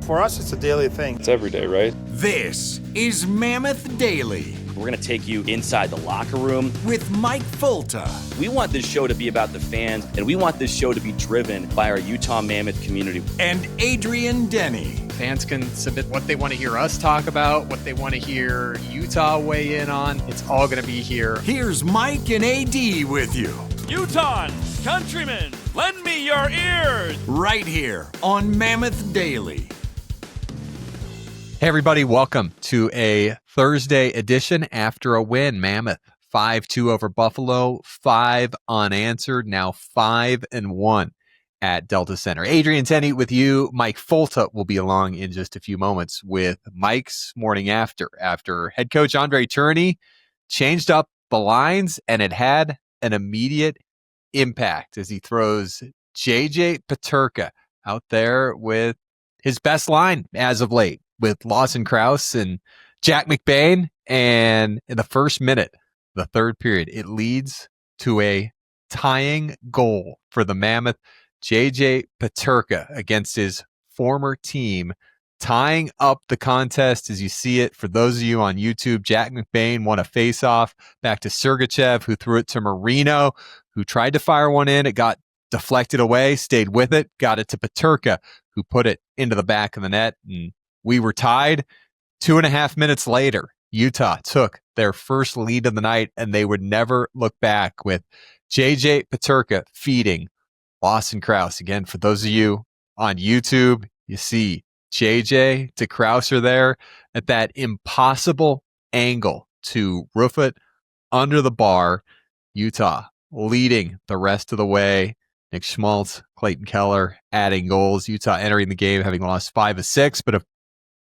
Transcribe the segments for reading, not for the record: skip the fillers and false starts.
For us, it's a daily thing. It's every day, right? This is Mammoth Daily We're going to take you inside the locker room with Mike Fulta. We want this show to be about the fans, and we want this show to be driven by our Utah Mammoth community. And Adrian Denny. Fans can submit what they want to hear us talk about, what they want to hear Utah weigh in on. It's all going to be here. Here's Mike and AD with you. Utahns, countrymen, lend me your ears. Right here on Mammoth Daily. Hey, everybody. Welcome to a Thursday edition after a win. Mammoth 5-2 over Buffalo, 5 unanswered, now 5-1 at Delta Center. Adrian Denny with you. Mike Fulta will be along in just a few moments with Mike's morning after head coach Andre Turney changed up the lines, and it had an immediate impact as he throws JJ Peterka out there with his best line as of late, with Lawson Krause and Jack McBain. And in the first minute, the third period, it leads to a tying goal for the Mammoth. JJ Peterka against his former team, tying up the contest as you see it. For those of you on YouTube, Jack McBain won a face-off back to Sergachev, who threw it to Marino, who tried to fire one in. It got deflected away, stayed with it, got it to Peterka, who put it into the back of the net, and we were tied. 2.5 minutes later, Utah took their first lead of the night, and they would never look back, with JJ Peterka feeding Lawson Krause. Again, for those of you on YouTube, you see JJ to Krause there at that impossible angle to roof it under the bar. Utah leading the rest of the way. Nick Schmaltz, Clayton Keller adding goals. Utah entering the game having lost 5 of 6, but have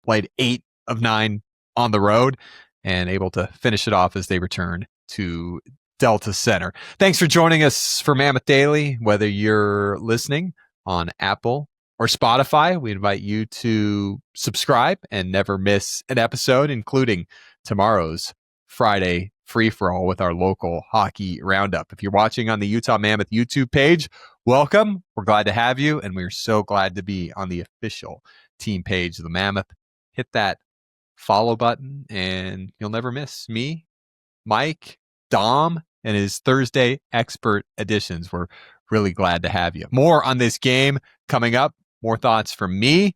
played 8 of 9 on the road and able to finish it off as they return to Delta Center. Thanks for joining us for Mammoth Daily. Whether you're listening on Apple or Spotify, we invite you to subscribe and never miss an episode, including tomorrow's Friday free-for-all with our local hockey roundup. If you're watching on the Utah Mammoth YouTube page, welcome. We're glad to have you, and we're so glad to be on the official team page of the Mammoth. Hit that follow button, and you'll never miss me, Mike, Dom, and his Thursday expert editions. We're really glad to have you. More on this game coming up, more thoughts from me,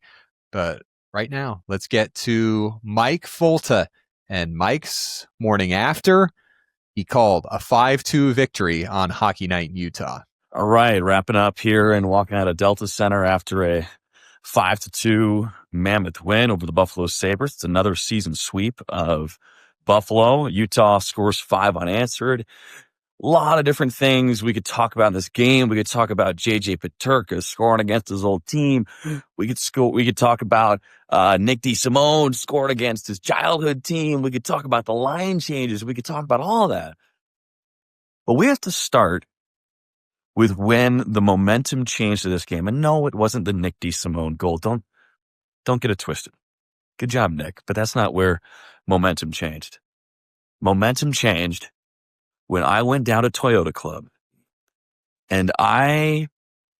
but right now, let's get to Mike Fulta and Mike's morning after. He called a 5-2 victory on Hockey Night in Utah. All right, wrapping up here and walking out of Delta Center after a 5-2 Mammoth win over the Buffalo Sabres. It's another season sweep of Buffalo. Utah scores 5 unanswered. A lot of different things we could talk about in this game. We could talk about JJ Peterka scoring against his old team. We could talk about Nick DeSimone scoring against his childhood team. We could talk about the line changes. We could talk about all that. But we have to start with when the momentum changed to this game. And no, it wasn't the Nick DeSimone goal. Don't get it twisted. Good job, Nick. But that's not where momentum changed. Momentum changed when I went down to Toyota Club, and at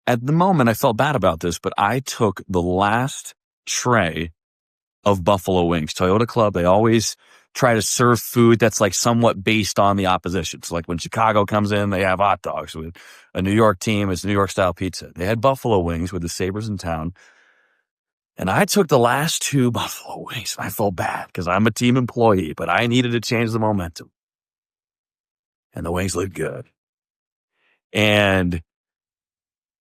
the moment, I felt bad about this, but I took the last tray of buffalo wings. Toyota Club, they always try to serve food that's like somewhat based on the opposition. So like when Chicago comes in, they have hot dogs. With a New York team, it's New York style pizza. They had buffalo wings with the Sabres in town. And I took the last 2 buffalo wings. I felt bad because I'm a team employee, but I needed to change the momentum. And the wings looked good. And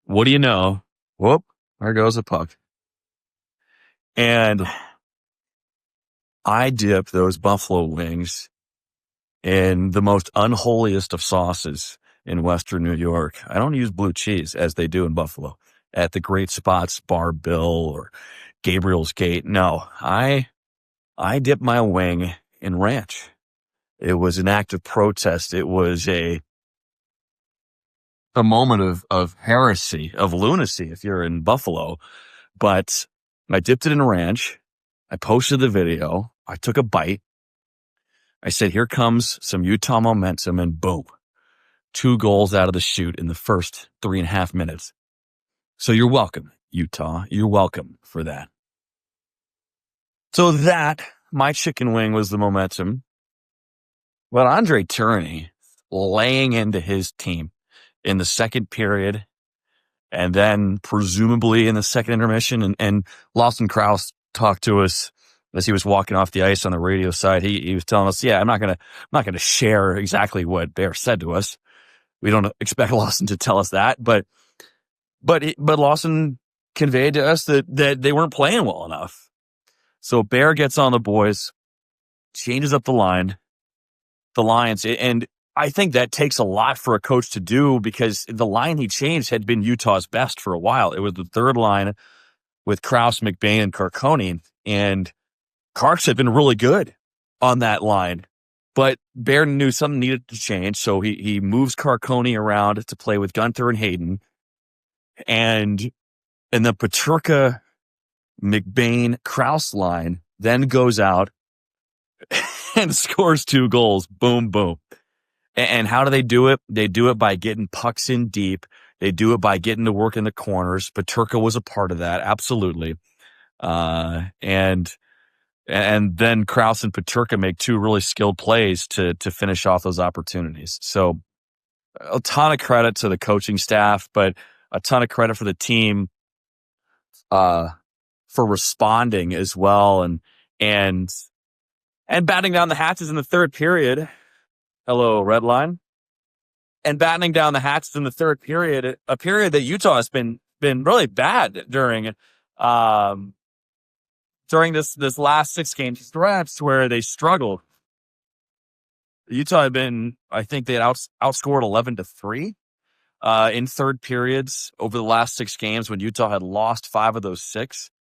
what do you know? Whoop, there goes the puck. And I dipped those buffalo wings in the most unholiest of sauces in Western New York. I don't use blue cheese as they do in Buffalo at the Great Spots Bar Bill or Gabriel's Gate. No, I dipped my wing in ranch. It was an act of protest. It was a moment of heresy, of lunacy if you're in Buffalo. But I dipped it in ranch. I posted the video. I took a bite. I said, here comes some Utah momentum, and boom, 2 goals out of the chute in the first 3.5 minutes. So you're welcome, Utah. You're welcome for that. So that, my chicken wing was the momentum. But Andre Tourney laying into his team in the second period and then presumably in the second intermission. And Lawson Krause talked to us as he was walking off the ice on the radio side. He was telling us, I'm not gonna share exactly what Bear said to us. We don't expect Lawson to tell us that, but Lawson conveyed to us that they weren't playing well enough. So Bear gets on the boys, changes up the lines, and I think that takes a lot for a coach to do because the line he changed had been Utah's best for a while. It was the third line with Krause, McBain, and Carcone, and Karks had been really good on that line. But Bear knew something needed to change, so he moves Carcone around to play with Gunther and Hayden, and the Peterka, McBain, Krause line then goes out and scores 2 goals. Boom, boom. And how do they do it? They do it by getting pucks in deep. They do it by getting to work in the corners. Peterka was a part of that, absolutely. And then Krause and Peterka make 2 really skilled plays to finish off those opportunities. So a ton of credit to the coaching staff, but a ton of credit for the team for responding as well and batting down the hatches in the third period. Hello, Red Line. And battening down the hatches in the third period, a period that Utah has been really bad during this last 6 game stretch where they struggled. Utah had been, I think they had outscored 11-3 in third periods over the last 6 games when Utah had lost 5 of those 6.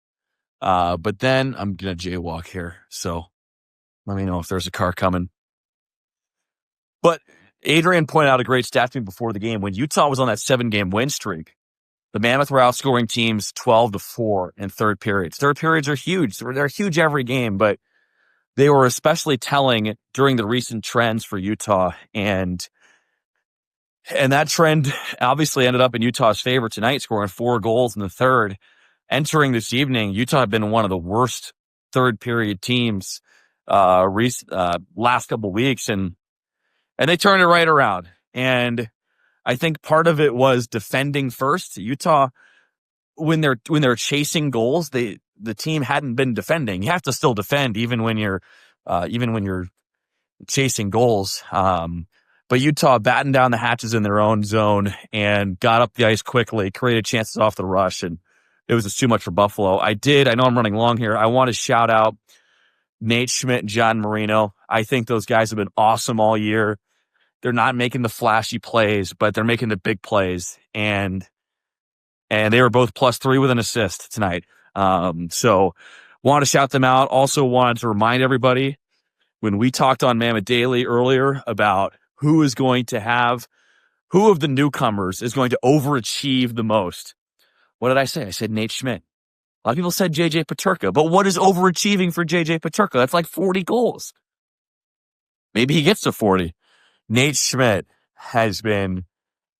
But then I'm going to jaywalk here. So let me know if there's a car coming. But Adrian pointed out a great stat to me before the game. When Utah was on that 7-game win streak, the Mammoth were outscoring teams 12-4 in third periods. Third periods are huge. They're huge every game, but they were especially telling during the recent trends for Utah. And that trend obviously ended up in Utah's favor tonight, scoring 4 goals in the third. Entering this evening, Utah had been one of the worst third period teams last couple weeks, and they turned it right around. And I think part of it was defending first. Utah, when they're chasing goals, the team hadn't been defending. You have to still defend even when you're chasing goals. But Utah battened down the hatches in their own zone and got up the ice quickly, created chances off the rush, and it was just too much for Buffalo. I know I'm running long here. I want to shout out Nate Schmidt and John Marino. I think those guys have been awesome all year. They're not making the flashy plays, but they're making the big plays. And they were both +3 with an assist tonight. So want to shout them out. Also wanted to remind everybody when we talked on Mammoth Daily earlier about who of the newcomers is going to overachieve the most. What did I say? I said Nate Schmidt. A lot of people said JJ Peterka, but what is overachieving for JJ Peterka? That's like 40 goals. Maybe he gets to 40. Nate Schmidt has been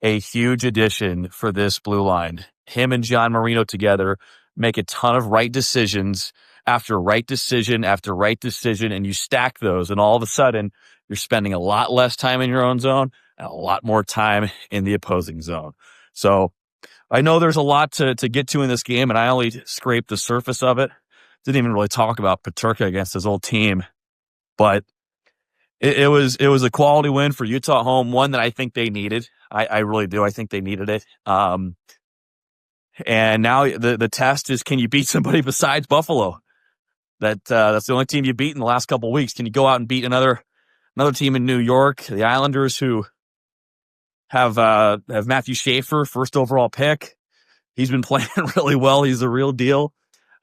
a huge addition for this blue line. Him and John Marino together make a ton of right decisions after right decision after right decision, and you stack those, and all of a sudden you're spending a lot less time in your own zone and a lot more time in the opposing zone. So I know there's a lot to get to in this game, and I only scraped the surface of it. Didn't even really talk about Peterka against his old team, but it was a quality win for Utah at home, one that I think they needed. I really do. I think they needed it. And now the test is, can you beat somebody besides Buffalo? That's the only team you beat in the last couple of weeks. Can you go out and beat another team in New York, the Islanders, who have Matthew Schaefer, first overall pick. He's been playing really well. He's the real deal.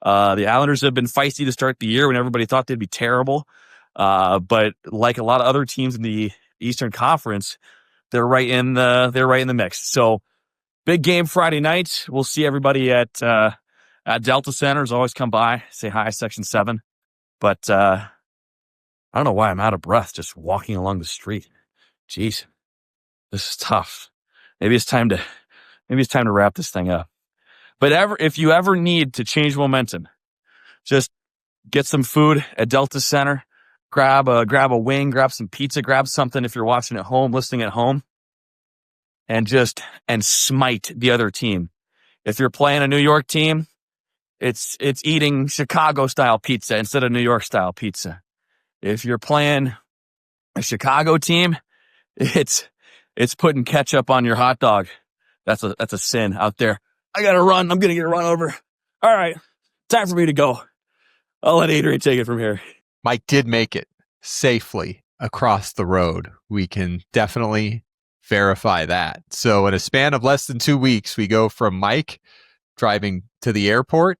The Islanders have been feisty to start the year when everybody thought they'd be terrible. But like a lot of other teams in the Eastern Conference, they're right in the mix. So big game Friday night. We'll see everybody at Delta Centers. Always come by, say hi, Section 7. But I don't know why I'm out of breath just walking along the street. Jeez, this is tough. Maybe it's time to wrap this thing up. But if you ever need to change momentum, just get some food at Delta Center, grab a wing, grab some pizza, grab something if you're watching at home, listening at home, and smite the other team. If you're playing a New York team, it's eating Chicago style pizza instead of New York style pizza. If you're playing a Chicago team, it's putting ketchup on your hot dog. That's a sin out there. I gotta run. I'm gonna get run over. All right, time for me to go. I'll let Adrian take it from here. Mike did make it safely across the road. We can definitely verify that. So in a span of less than 2 weeks, we go from Mike driving to the airport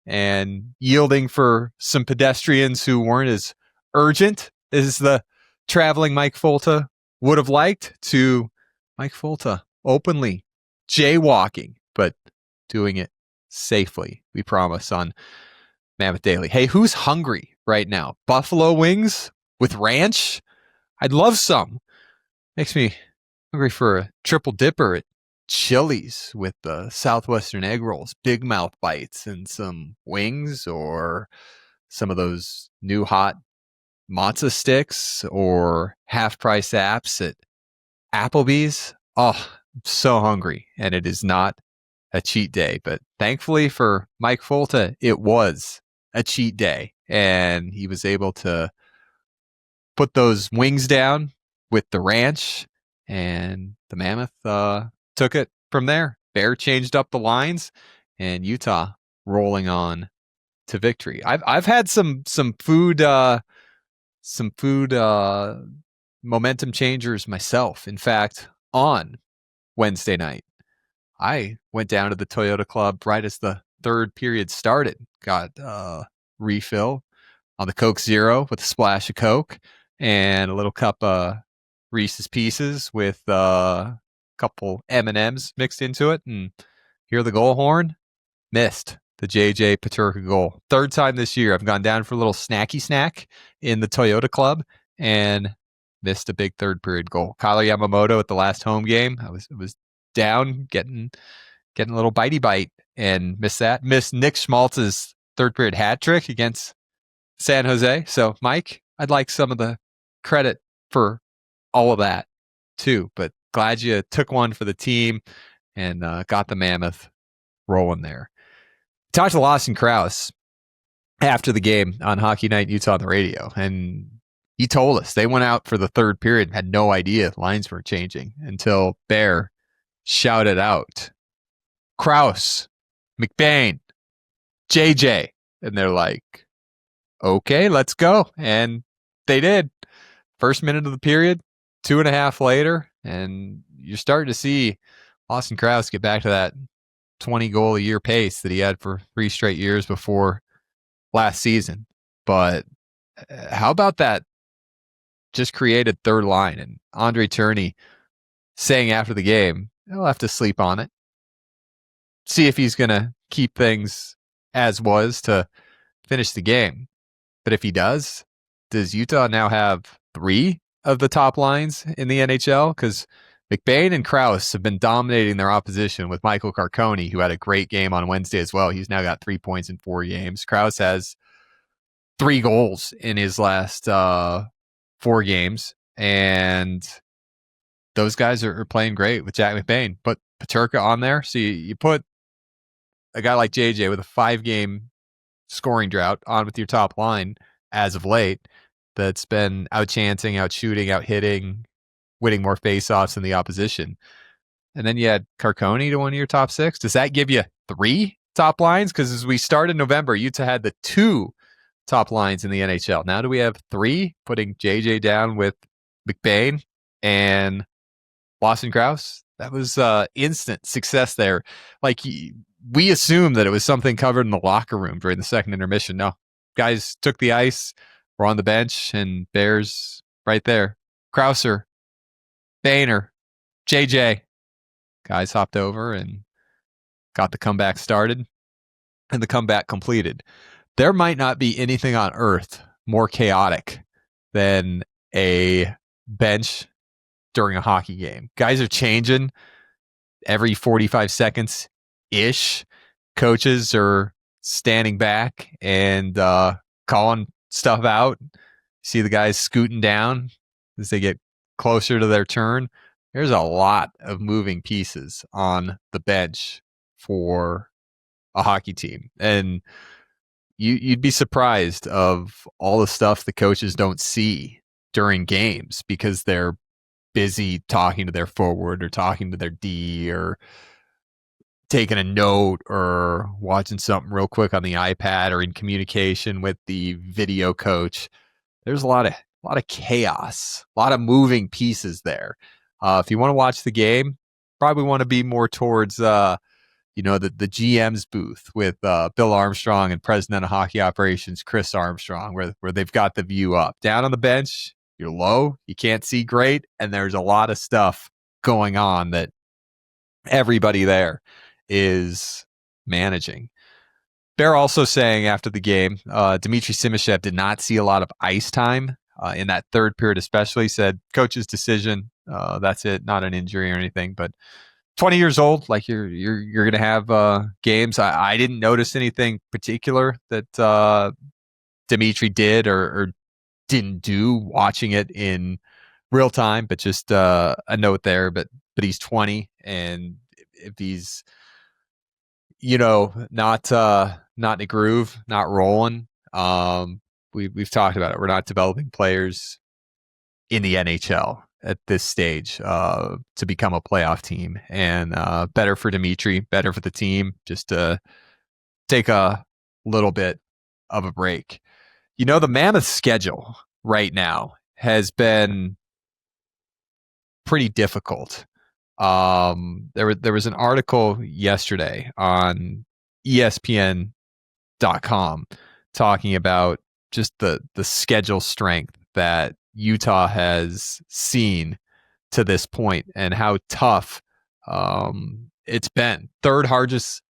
and yielding for some pedestrians who weren't as urgent as the traveling Mike Folta would have liked, to Mike Folta openly jaywalking, but doing it safely, we promise, on Mammoth Daily. Hey, who's hungry right now? Buffalo wings with ranch? I'd love some. Makes me hungry for a triple dipper at Chili's with the Southwestern egg rolls, big mouth bites, and some wings, or some of those new hot matzo sticks, or half price apps at Applebee's. Oh, I'm so hungry, and it is not a cheat day. But thankfully for Mike Folta, it was a cheat day, and he was able to put those wings down with the ranch, and the Mammoth took it from there. Bear changed up the lines, and Utah rolling on to victory. I've had some food momentum changers myself. In fact, on Wednesday night, I went down to the Toyota Club right as the third period started. Got a refill on the Coke Zero with a splash of Coke and a little cup of Reese's Pieces with a couple M&Ms mixed into it, and hear the goal horn. Missed the JJ Peterka goal. Third time this year I've gone down for a little snacky snack in the Toyota Club and missed a big third period goal. Kyler Yamamoto at the last home game, I was down getting a little bitey bite and missed that. Missed Nick Schmaltz's third period hat trick against San Jose. So Mike, I'd like some of the credit for all of that too, but glad you took one for the team and got the Mammoth rolling there. Talked to Lawson Krause after the game on Hockey Night in Utah on the radio, and he told us they went out for the third period and had no idea lines were changing until Bear shouted out, Krause, McBain, JJ. And they're like, okay, let's go. And they did. First minute of the period, 2.5 later, and you're starting to see Lawson Krause get back to that 20 goal a year pace that he had for 3 straight years before last season. But how about that just created third line? And Andre Turney saying after the game, he'll have to sleep on it. See if he's going to keep things as was to finish the game. But if he does Utah now have 3 of the top lines in the NHL? Because McBain and Krause have been dominating their opposition, with Michael Carcone, who had a great game on Wednesday as well. He's now got 3 points in 4 games. Krause has 3 goals in his last 4 games. And those guys are playing great with Jack McBain. Put Peterka on there. So you put a guy like JJ with a 5-game scoring drought on with your top line as of late, that's been out-chancing, out-shooting, out-hitting, winning more face-offs than the opposition. And then you had Carcone to one of your top 6. Does that give you 3 top lines? Because as we started November, Utah had the 2 top lines in the NHL. Now do we have 3, putting JJ down with McBain and Lawson Krause? That was instant success there. Like, we assumed that it was something covered in the locker room during the second intermission. No, guys took the ice, were on the bench, and Bears right there. Krauser, Boehner, JJ. Guys hopped over and got the comeback started and the comeback completed. There might not be anything on earth more chaotic than a bench during a hockey game. Guys are changing every 45 seconds-ish. Coaches are standing back and calling stuff out. See the guys scooting down as they get closer to their turn. There's a lot of moving pieces on the bench for a hockey team. And you'd be surprised of all the stuff the coaches don't see during games because they're busy talking to their forward or talking to their D or taking a note or watching something real quick on the iPad or in communication with the video coach. There's a lot of chaos, a lot of moving pieces there. If you want to watch the game, probably want to be more towards the GM's booth with Bill Armstrong and President of Hockey Operations Chris Armstrong, where they've got the view up. Down on the bench, you're low, you can't see great, and there's a lot of stuff going on that everybody there is managing. Bear also saying after the game, Dmitry Simashev did not see a lot of ice time in that third period especially. Said coach's decision, that's it, not an injury or anything, but 20 years old, like you're going to have games. I didn't notice anything particular that Dmitry did or didn't do watching it in real time, but just a note there. But he's 20, and if he's not in a groove, not rolling, we've talked about it. We're not developing players in the NHL at this stage to become a playoff team, and better for Dmitry, better for the team, just to take a little bit of a break. The Mammoth schedule right now has been pretty difficult. There was an article yesterday on ESPN.com talking about just the schedule strength that Utah has seen to this point and how tough it's been. Third hardest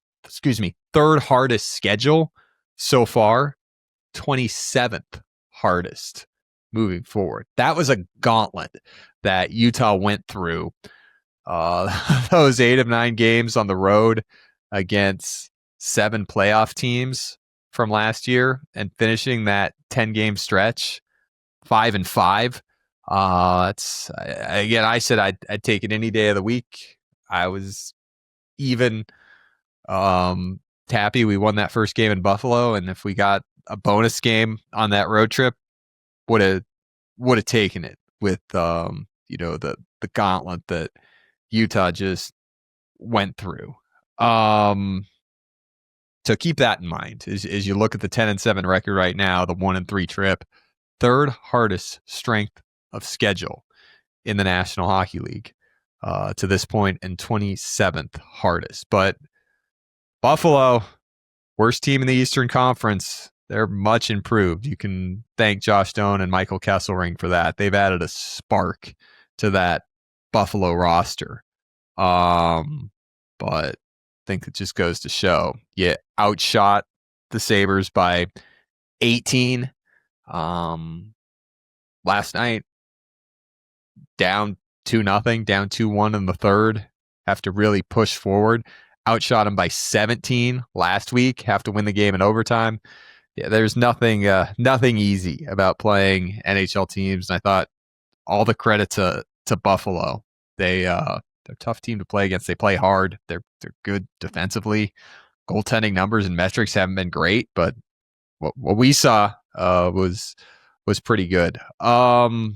schedule so far, 27th hardest moving forward. That was a gauntlet that Utah went through. Those 8 of 9 games on the road against 7 playoff teams from last year and finishing that 10-game stretch 5-5. It's again, I said I'd take it any day of the week. I was even happy we won that first game in Buffalo, and if we got a bonus game on that road trip, would have taken it with the gauntlet that Utah just went through. So keep that in mind as you look at the 10-7 record right now, the 1-3 trip. Third hardest strength of schedule in the National Hockey League to this point, and 27th hardest. But Buffalo, worst team in the Eastern Conference, they're much improved. You can thank Josh Stone and Michael Kesselring for that. They've added a spark to that Buffalo roster. But I think it just goes to show you outshot the Sabres by 18. Last night, down 2-0, down 2-1 in the third, have to really push forward. Outshot them by 17 last week, have to win the game in overtime. Yeah, there's nothing easy about playing NHL teams. And I thought all the credit to Buffalo. They're a tough team to play against. They play hard. They're good defensively. Goaltending numbers and metrics haven't been great, but what we saw was pretty good. So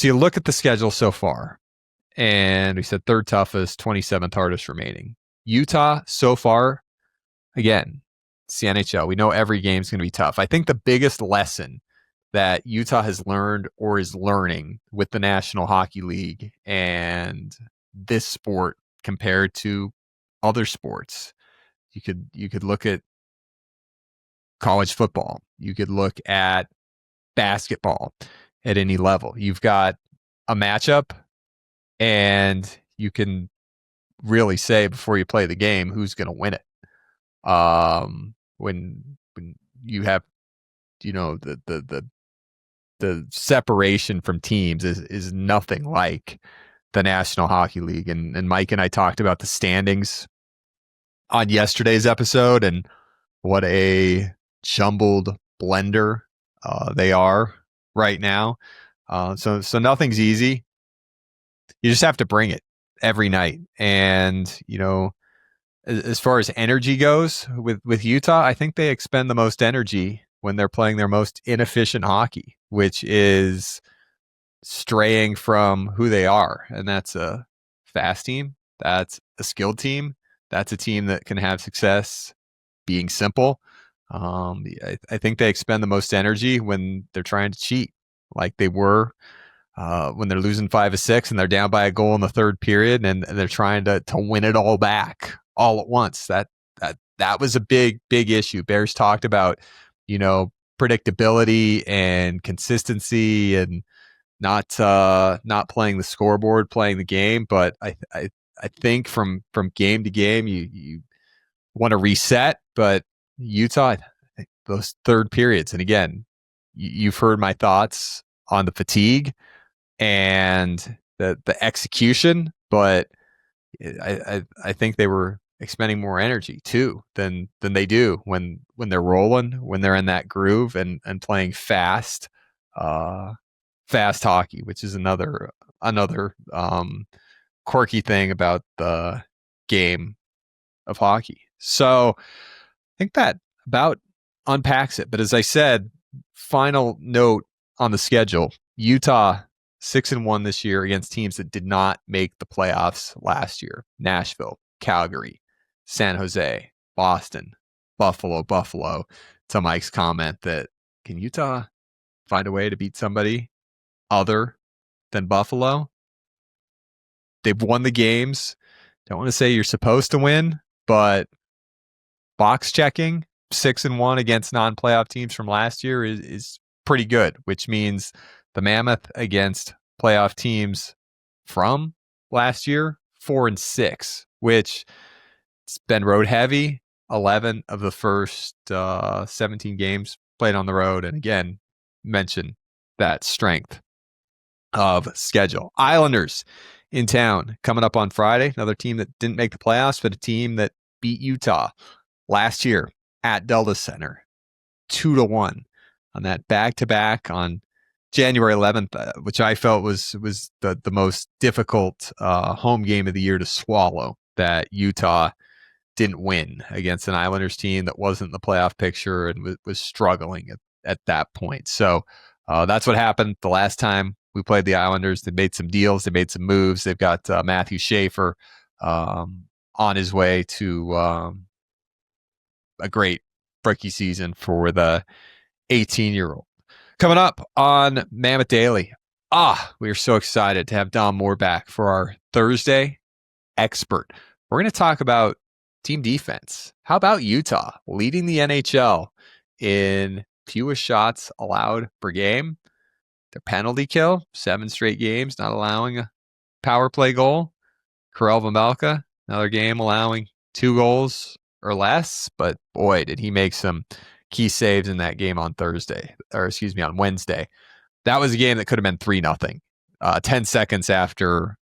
you look at the schedule so far, and we said third toughest, 27th hardest remaining. Utah so far, again, it's the NHL. We know every game is going to be tough. I think the biggest lesson that Utah has learned or is learning with the National Hockey League and this sport compared to other sports, you could look at college football. You could look at basketball at any level. You've got a matchup, and you can really say before you play the game who's going to win it. When you have, the separation from teams is nothing like the National Hockey League. And Mike and I talked about the standings on yesterday's episode, and what a jumbled blender they are right now. So nothing's easy. You just have to bring it every night. And, as far as energy goes with Utah, I think they expend the most energy when they're playing their most inefficient hockey, which is straying from who they are. And that's a fast team. That's a skilled team. That's a team that can have success being simple. I think they expend the most energy when they're trying to cheat, like they were when they're losing 5-6 and they're down by a goal in the third period, and they're trying to win it all back all at once. That was a big issue. Bears talked about, predictability and consistency and not playing the scoreboard, playing the game. But I think from game to game, you want to reset. But Utah, I think those third periods, and again, you've heard my thoughts on the fatigue and the execution, but I think they were expending more energy too than they do when they're rolling, when they're in that groove and playing fast hockey, which is another quirky thing about the game of hockey. So I think that about unpacks it. But as I said, final note on the schedule: Utah 6-1 this year against teams that did not make the playoffs last year. Nashville, Calgary, San Jose, Boston, Buffalo. To Mike's comment that, can Utah find a way to beat somebody other than Buffalo? They've won the games. Don't want to say you're supposed to win, but box checking 6-1 against non-playoff teams from last year is pretty good, which means the Mammoth against playoff teams from last year, 4-6, which it's been road heavy. 11 of the first 17 games played on the road. And again, mention that strength of schedule. Islanders in town coming up on Friday. Another team that didn't make the playoffs, but a team that beat Utah last year at Delta Center 2-1 on that back-to-back on January 11th, which I felt was the most difficult home game of the year to swallow, that Utah didn't win against an Islanders team that wasn't in the playoff picture and was struggling at that point. So that's what happened the last time we played the Islanders. They made some deals. They made some moves. They've got Matthew Schaefer on his way to a great rookie season for the 18-year-old. Coming up on Mammoth Daily, we are so excited to have Dom Moore back for our Thursday expert. We're going to talk about team defense. How about Utah leading the NHL in fewest shots allowed per game? Their penalty kill, 7 straight games not allowing a power play goal. Karel Vejmelka, another game allowing 2 goals or less, but boy, did he make some key saves in that game on Wednesday. That was a game that could have been 3-0. 10 seconds after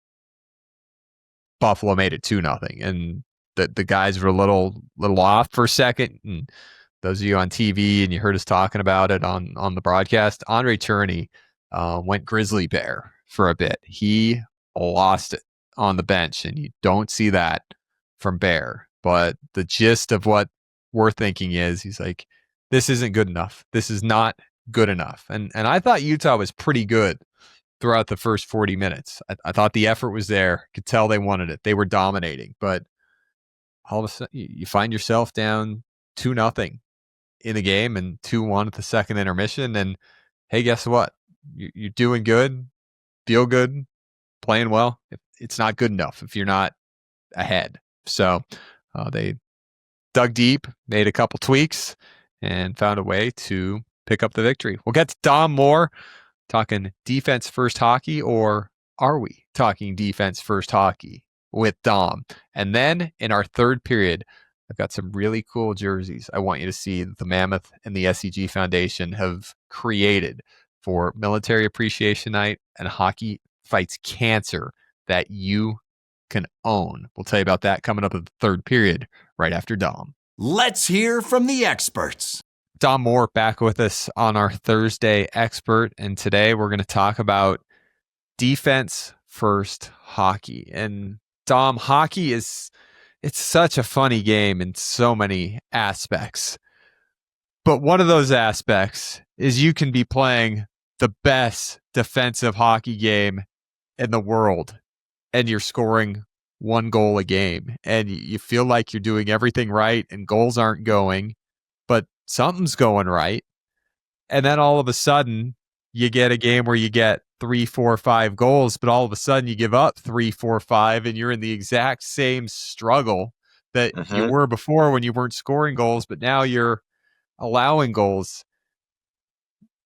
Buffalo made it 2-0, and the guys were a little off for a second. And those of you on TV and you heard us talking about it on the broadcast, Andre Cherney went grizzly bear for a bit. He lost it on the bench, and you don't see that from Bear. But the gist of what we're thinking is, he's like, this isn't good enough. This is not good enough. And I thought Utah was pretty good throughout the first 40 minutes. I thought the effort was there. Could tell they wanted it. They were dominating. But all of a sudden, you find yourself down 2-0 in the game and 2-1 at the second intermission. And hey, guess what? You're doing good, feel good, playing well. It's not good enough if you're not ahead. So they dug deep, made a couple tweaks, and found a way to pick up the victory. We'll get to Dom Moore talking defense first hockey, or are we talking defense first hockey with Dom? And then in our third period, I've got some really cool jerseys I want you to see that the Mammoth and the SEG Foundation have created for Military Appreciation Night and Hockey Fights Cancer that you can own. We'll tell you about that coming up in the third period right after Dom. Let's hear from the experts. Dom Moore back with us on our Thursday Expert, and today we're going to talk about defense first hockey. And Dom, hockey it's such a funny game in so many aspects. But one of those aspects is you can be playing the best defensive hockey game in the world and you're scoring one goal a game and you feel like you're doing everything right and goals aren't going, but something's going right. And then all of a sudden you get a game where you get 3, 4, 5 goals, but all of a sudden you give up 3, 4, 5 and you're in the exact same struggle that you were before when you weren't scoring goals, but now you're allowing goals.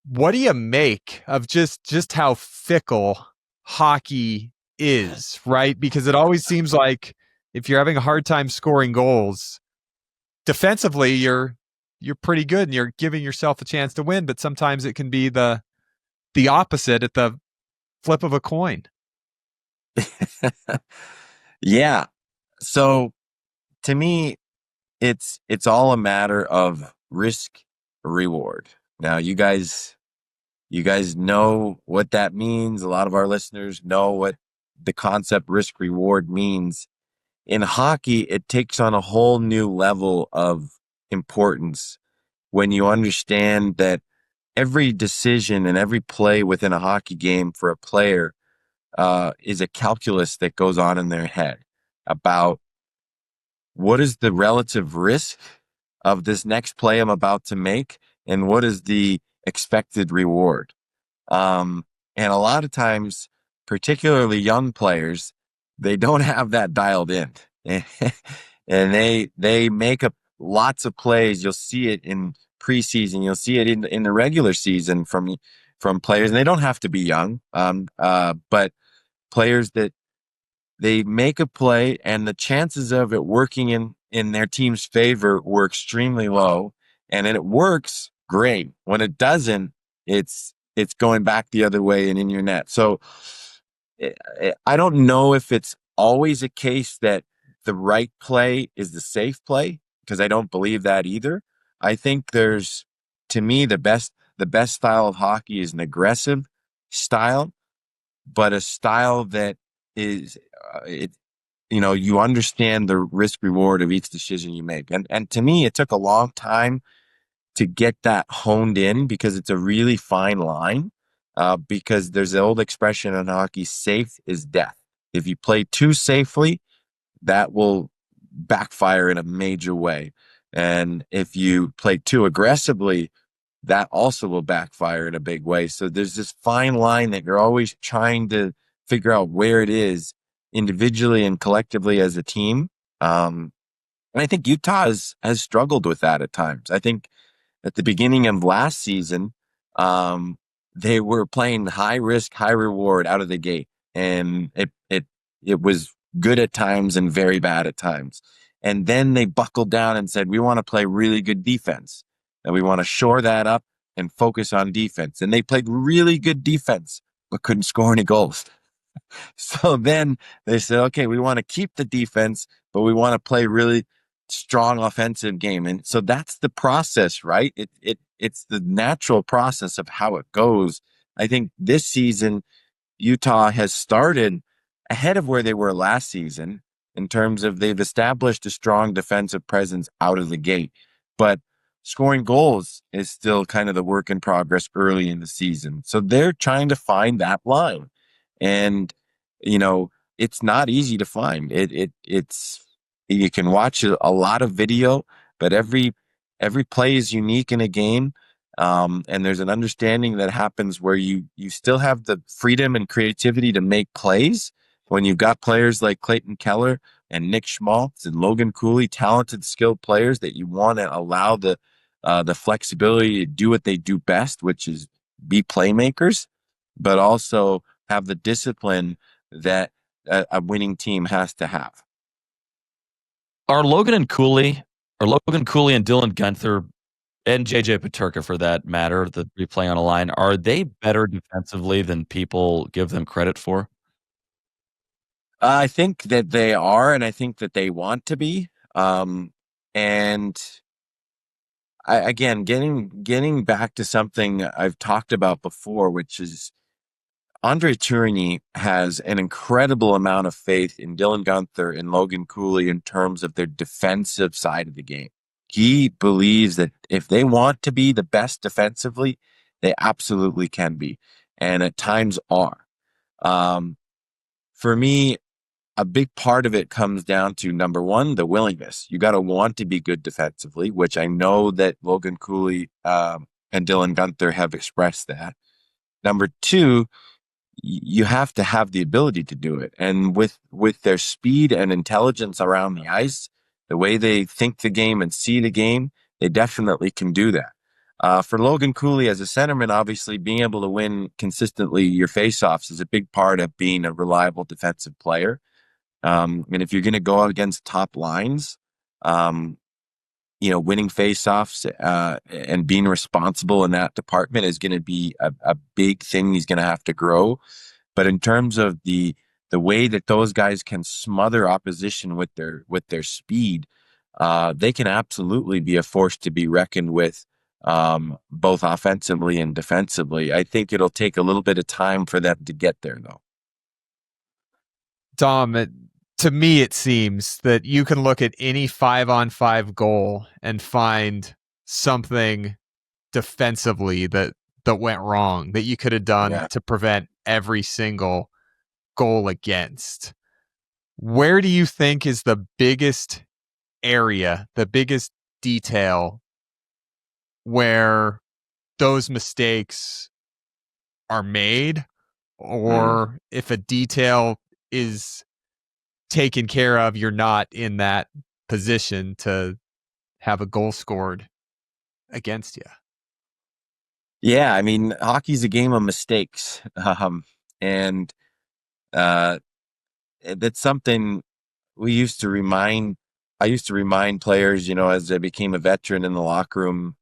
What do you make of just how fickle hockey is, right? Because it always seems like if you're having a hard time scoring goals, defensively you're pretty good and you're giving yourself a chance to win, but sometimes it can be the opposite at the flip of a coin. Yeah. So to me, it's all a matter of risk reward. Now you guys know what that means. A lot of our listeners know what the concept risk reward means. In hockey, it takes on a whole new level of importance when you understand that every decision and every play within a hockey game for a player is a calculus that goes on in their head about what is the relative risk of this next play I'm about to make and what is the expected reward. And a lot of times, particularly young players, they don't have that dialed in. And they make up lots of plays. You'll see it in preseason. You'll see it in the regular season from players, and they don't have to be young. But players that they make a play and the chances of it working in their team's favor were extremely low. And then it works, great. When it doesn't, it's going back the other way and in your net. So I don't know if it's always a case that the right play is the safe play, because I don't believe that either. I think to me, the best style of hockey is an aggressive style, but a style that is, you understand the risk reward of each decision you make. And to me, it took a long time to get that honed in because it's a really fine line. Because there's the old expression in hockey, safe is death. If you play too safely, that will backfire in a major way. And if you play too aggressively, that also will backfire in a big way. So there's this fine line that you're always trying to figure out where it is individually and collectively as a team. And I think Utah has struggled with that at times. I think at the beginning of last season, they were playing high risk, high reward out of the gate. And it was good at times and very bad at times. And then they buckled down and said, we want to play really good defense. And we want to shore that up and focus on defense. And they played really good defense, but couldn't score any goals. So then they said, okay, we want to keep the defense, but we want to play really strong offensive game. And so that's the process, right? It's the natural process of how it goes. I think this season, Utah has started ahead of where they were last season in terms of they've established a strong defensive presence out of the gate. But scoring goals is still kind of the work in progress early in the season. So they're trying to find that line. And, it's not easy to find. It's you can watch a lot of video, but every play is unique in a game. And there's an understanding that happens where you still have the freedom and creativity to make plays when you've got players like Clayton Keller and Nick Schmaltz and Logan Cooley, talented, skilled players that you want to allow the flexibility to do what they do best, which is be playmakers, but also have the discipline that a winning team has to have. Are Logan Cooley and Dylan Guenther and JJ Peterka, for that matter, the three playing on a line, are they better defensively than people give them credit for? I think that they are, and I think that they want to be. And again, getting back to something I've talked about before, which is Andre Tourigny has an incredible amount of faith in Dylan Guenther and Logan Cooley in terms of their defensive side of the game. He believes that if they want to be the best defensively, they absolutely can be, and at times are. Um, for me, a big part of it comes down to number one, the willingness. You got to want to be good defensively, which I know that Logan Cooley and Dylan Guenther have expressed that. Number two, you have to have the ability to do it. And with their speed and intelligence around the ice, the way they think the game and see the game, they definitely can do that. For Logan Cooley as a centerman, obviously being able to win consistently your faceoffs is a big part of being a reliable defensive player. And if you're going to go out against top lines, winning faceoffs and being responsible in that department is going to be a big thing he's going to have to grow. But in terms of the way that those guys can smother opposition with their speed, they can absolutely be a force to be reckoned with, both offensively and defensively. I think it'll take a little bit of time for them to get there, though. Dom, to me, it seems that you can look at any 5-on-5 goal and find something defensively that went wrong that you could have done to prevent every single goal against. Where do you think is the biggest area, the biggest detail where those mistakes are made, or if a detail is taken care of, you're not in that position to have a goal scored against you? Yeah, I mean, hockey's a game of mistakes. And that's something I used to remind players, as I became a veteran in the locker room.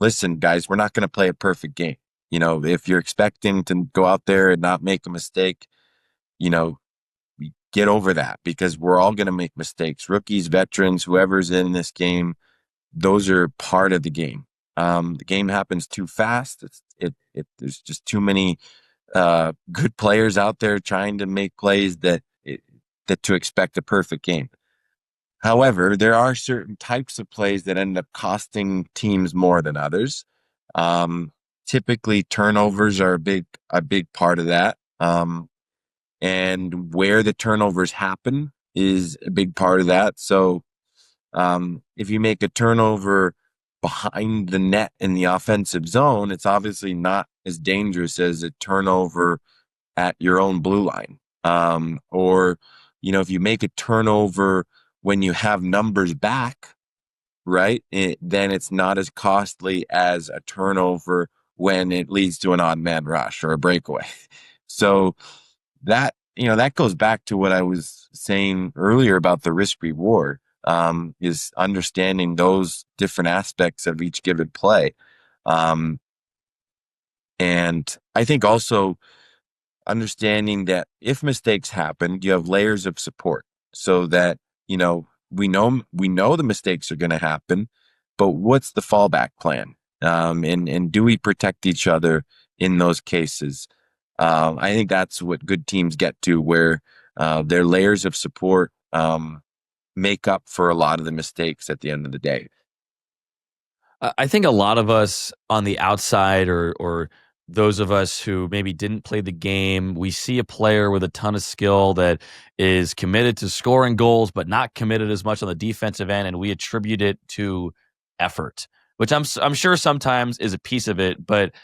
Listen, guys, we're not going to play a perfect game. If you're expecting to go out there and not make a mistake, get over that, because we're all going to make mistakes. Rookies, veterans, whoever's in this game, those are part of the game. The game happens too fast. There's just too many good players out there trying to make plays that to expect a perfect game. However, there are certain types of plays that end up costing teams more than others. Typically, turnovers are a big part of that. And where the turnovers happen is a big part of that. So, if you make a turnover behind the net in the offensive zone, it's obviously not as dangerous as a turnover at your own blue line. Or, if you make a turnover when you have numbers back, right, then it's not as costly as a turnover when it leads to an odd man rush or a breakaway. So that goes back to what I was saying earlier about the risk reward, is understanding those different aspects of each given play. And I think also understanding that if mistakes happen, you have layers of support, so that, we know the mistakes are going to happen, but what's the fallback plan? And do we protect each other in those cases? I think that's what good teams get to, where their layers of support make up for a lot of the mistakes at the end of the day. I think a lot of us on the outside, or those of us who maybe didn't play the game, we see a player with a ton of skill that is committed to scoring goals, but not committed as much on the defensive end, and we attribute it to effort, which I'm sure sometimes is a piece of it. But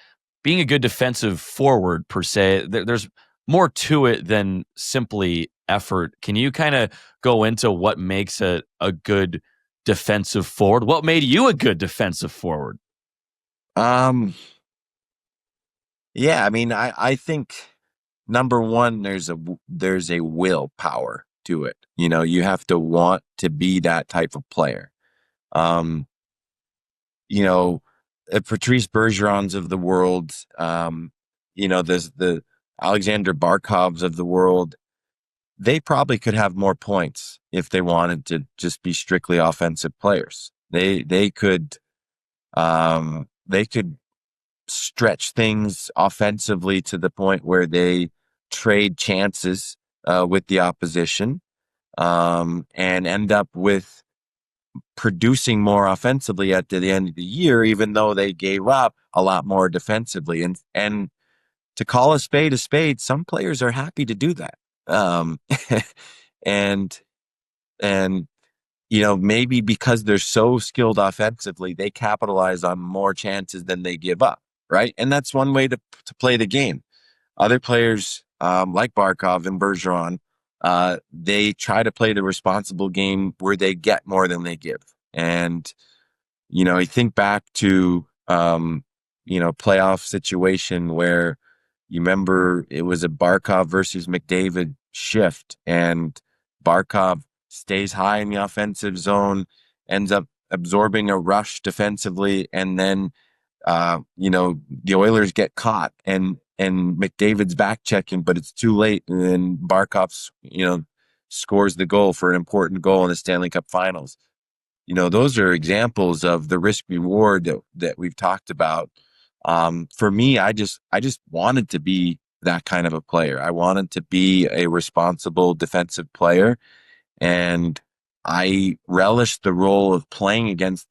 being a good defensive forward per se, there's more to it than simply effort. Can you kind of go into what makes a good defensive forward? What made you a good defensive forward? Yeah, I mean, I think number one, there's a willpower to it. You have to want to be that type of player. Patrice Bergerons of the world, there's the Alexander Barkovs of the world. They probably could have more points if they wanted to just be strictly offensive players. They could They could stretch things offensively to the point where they trade chances with the opposition and end up with producing more offensively at the end of the year, even though they gave up a lot more defensively. And to call a spade, some players are happy to do that. Um, and and maybe because they're so skilled offensively, they capitalize on more chances than they give up, right? And that's one way to play the game. Other players, like Barkov and Bergeron, they try to play the responsible game where they get more than they give. And, I think back to, playoff situation where you remember it was a Barkov versus McDavid shift, and Barkov stays high in the offensive zone, ends up absorbing a rush defensively, and then the Oilers get caught and McDavid's back checking, but it's too late. And then Barkov's, scores the goal for an important goal in the Stanley Cup Finals. Those are examples of the risk reward that we've talked about. For me, I just wanted to be that kind of a player. I wanted to be a responsible defensive player, and I relished the role of playing against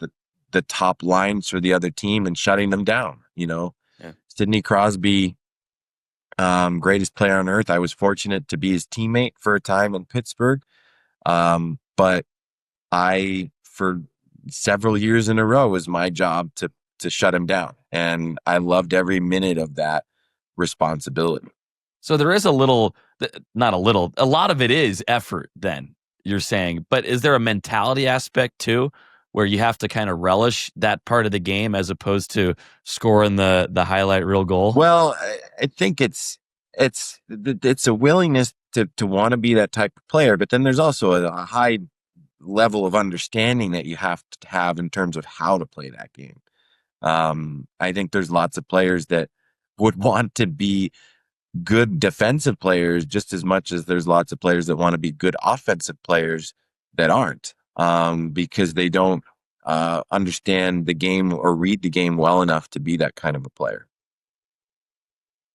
the top lines for the other team and shutting them down. Yeah. Sidney Crosby, greatest player on earth. I was fortunate to be his teammate for a time in Pittsburgh. But for several years in a row, it was my job to shut him down. And I loved every minute of that responsibility. So there is a lot of it is effort then, you're saying. But is there a mentality aspect too, where you have to kind of relish that part of the game as opposed to scoring the highlight reel goal? Well, I think it's a willingness to want to be that type of player, but then there's also a high level of understanding that you have to have in terms of how to play that game. I think there's lots of players that would want to be good defensive players just as much as there's lots of players that want to be good offensive players that aren't, because they don't understand the game or read the game well enough to be that kind of a player.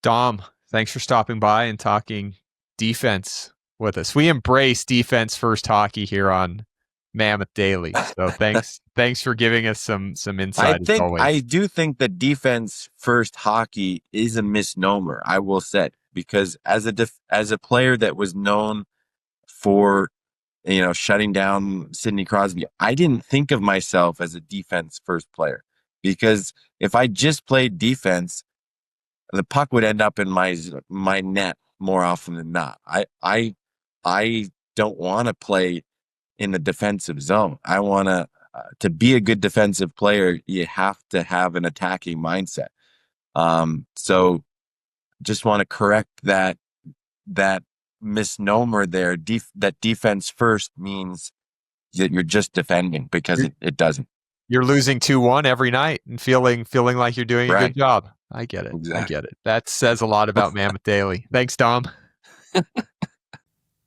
Dom, thanks for stopping by and talking defense with us. We embrace defense first hockey here on Mammoth Daily. So thanks for giving us some insight. I do think that defense first hockey is a misnomer, I will say, because as a player that was known for shutting down Sidney Crosby, I didn't think of myself as a defense first player, because if I just played defense, the puck would end up in my net more often than not. I don't want to play in the defensive zone. I want to be a good defensive player, you have to have an attacking mindset. So just want to correct that misnomer there. That defense first means that you're just defending, because it doesn't. You're losing 2-1 every night and feeling like you're doing a good job. I get it. Exactly. I get it. That says a lot about Mammoth Daily. Thanks, Dom.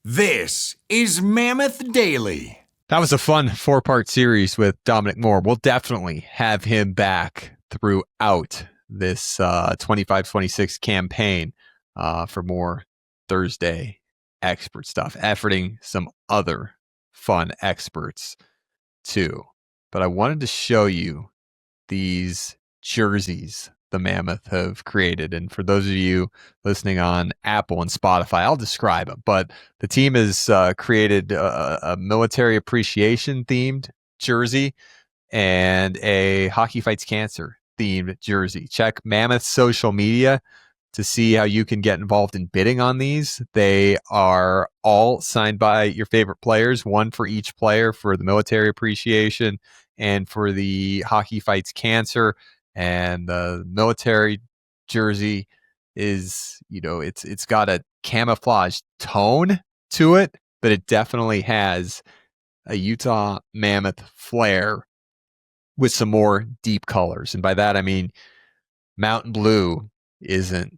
This is Mammoth Daily. That was a fun 4-part series with Dominic Moore. We'll definitely have him back throughout this 25-26 campaign for more Thursday expert stuff, efforting some other fun experts too. But I wanted to show you these jerseys the Mammoth have created. And for those of you listening on Apple and Spotify, I'll describe them. But the team has created a military appreciation themed jersey and a Hockey Fights Cancer themed jersey. Check Mammoth's social media to see how you can get involved in bidding on these. They are all signed by your favorite players, one for each player for the military appreciation and for the Hockey Fights Cancer. And the military jersey is, it's got a camouflage tone to it, but it definitely has a Utah Mammoth flair with some more deep colors. And by that, I mean, mountain blue isn't,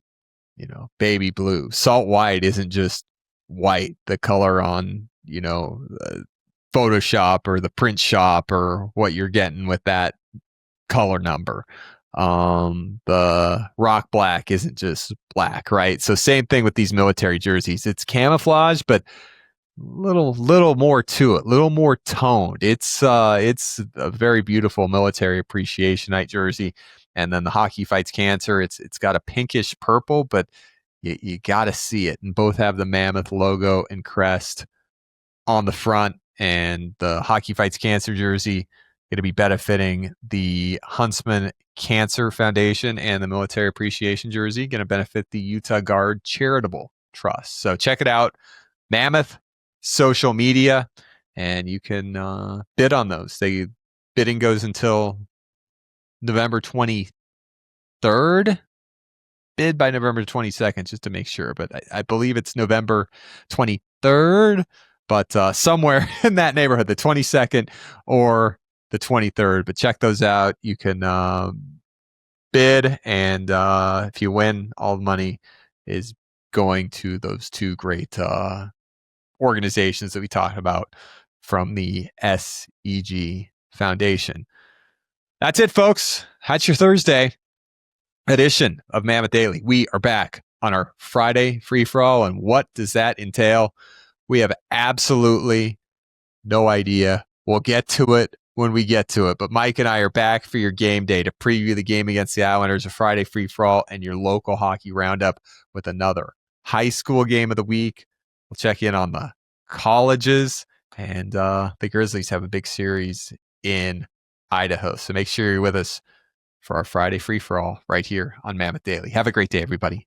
baby blue. Salt white isn't just white, the color on, Photoshop or the print shop or what you're getting with that color number. The rock black isn't just black, right? So same thing with these military jerseys. It's camouflage, but little more to it, little more toned. It's a very beautiful military appreciation night jersey. And then the Hockey Fights Cancer, it's got a pinkish purple, but you got to see it. And both have the Mammoth logo and crest on the front. And the Hockey Fights Cancer jersey going to be benefiting the Huntsman Cancer Foundation, and the Military Appreciation jersey going to benefit the Utah Guard Charitable Trust. So check it out, Mammoth social media, and you can bid on those. Bidding goes until November 23rd. Bid by November 22nd, just to make sure. But I believe it's November 23rd, but somewhere in that neighborhood, the 22nd or the 23rd. But check those out. You can bid, and if you win, all the money is going to those two great organizations that we talked about from the SEG Foundation. That's it, folks. That's your Thursday edition of Mammoth Daily. We are back on our Friday free-for-all, and what does that entail? We have absolutely no idea. We'll get to it when we get to it, but Mike and I are back for your game day to preview the game against the Islanders, a Friday free-for-all, and your local hockey roundup with another high school game of the week. We'll check in on the colleges, and the Grizzlies have a big series in Idaho. So make sure you're with us for our Friday free-for-all right here on Mammoth Daily. Have a great day, everybody.